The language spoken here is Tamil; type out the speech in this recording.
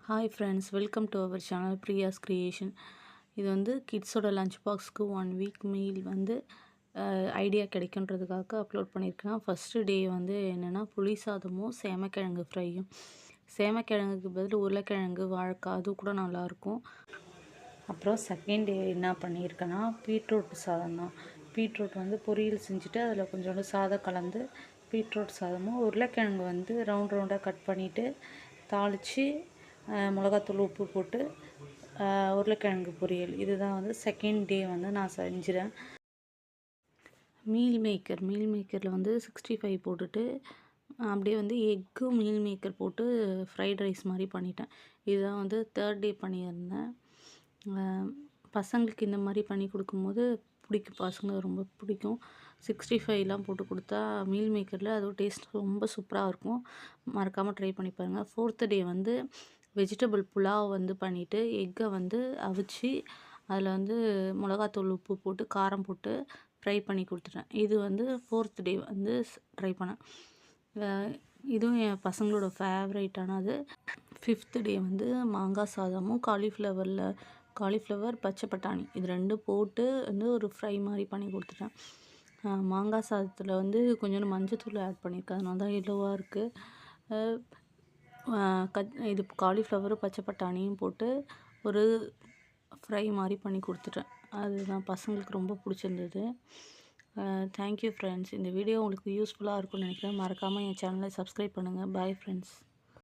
Hi friends, welcome to our channel Priya's creation. இது வந்து கிட்ஸோட லஞ்ச் பாக்ஸ்க்கு 1 வீக் மீல் வந்து ஐடியா கிடைக்குன்றதுக்காக அப்லோட் பண்ணியிருக்கேன். ஃபஸ்ட்டு டே வந்து என்னென்னா புளி சாதமும் சேமக்கிழங்கு ஃப்ரையும். சேமக்கிழங்குக்கு பதில் உருளைக்கிழங்கு வாழைக்காய் அது கூட நல்லாயிருக்கும். அப்புறம் செகண்ட் டே என்ன பண்ணியிருக்கேன்னா பீட்ரூட் சாதம் தான். பீட்ரூட் வந்து பொரியல் செஞ்சுட்டு அதில் கொஞ்சோண்டு சாதம் கலந்து பீட்ரூட் சாதமும் உருளைக்கிழங்கு வந்து ரவுண்டாக கட் பண்ணிவிட்டு தாளித்து மிளகாத்தூள் உப்பு போட்டு உருளைக்கிழங்கு பொரியல். இதுதான் வந்து செகண்ட் டே வந்து நான் செஞ்சுறேன். மீல் மேக்கரில் வந்து 65 போட்டுட்டு அப்படியே வந்து எக்கு மீல் மேக்கர் போட்டு ஃப்ரைட் ரைஸ் மாதிரி பண்ணிட்டேன். இதுதான் வந்து தேர்ட் டே பண்ணியிருந்தேன். பசங்களுக்கு இந்த மாதிரி பண்ணி கொடுக்கும்போது பிடிக்கும், பசங்க ரொம்ப பிடிக்கும். 65லாம் போட்டு கொடுத்தா மீல் மேக்கரில் அதோட டேஸ்ட் ரொம்ப சூப்பராக இருக்கும். மறக்காமல் ட்ரை பண்ணி பாருங்கள். ஃபோர்த்து டே வந்து வெஜிடபிள் புலாவ் வந்து பண்ணிவிட்டு எக்கை வந்து அவிச்சு அதில் வந்து மிளகாத்தூள் உப்பு போட்டு காரம் போட்டு ஃப்ரை பண்ணி கொடுத்துட்டேன். இது வந்து ஃபோர்த் டே வந்து ட்ரை பண்ணேன். இதுவும் என் பசங்களோட ஃபேவரேட்டானது. ஃபிஃப்த்து டே வந்து மாங்காய் சாதமும் காலிஃப்ளவர் பச்சை பட்டாணி இது ரெண்டும் போட்டு வந்து ஒரு ஃப்ரை மாதிரி பண்ணி கொடுத்துட்டேன். மாங்காய் சாதத்தில் வந்து கொஞ்சோண்டு மஞ்சத்தூள் ஆட் பண்ணியிருக்கேன், அதனால தான் எல்லோவாக இருக்குது. இது காலிஃப்ளவரும் பச்சை பட்டாணியும் போட்டு ஒரு ஃப்ரை மாதிரி பண்ணி கொடுத்துட்டேன். அதுதான் பசங்களுக்கு ரொம்ப பிடிச்சிருந்தது. Thank you friends. இந்த வீடியோ உங்களுக்கு யூஸ்ஃபுல்லாக இருக்கும்னு நினைக்கிறேன். மறக்காமல் என் சேனலை சப்ஸ்கிரைப் பண்ணுங்கள். Bye friends.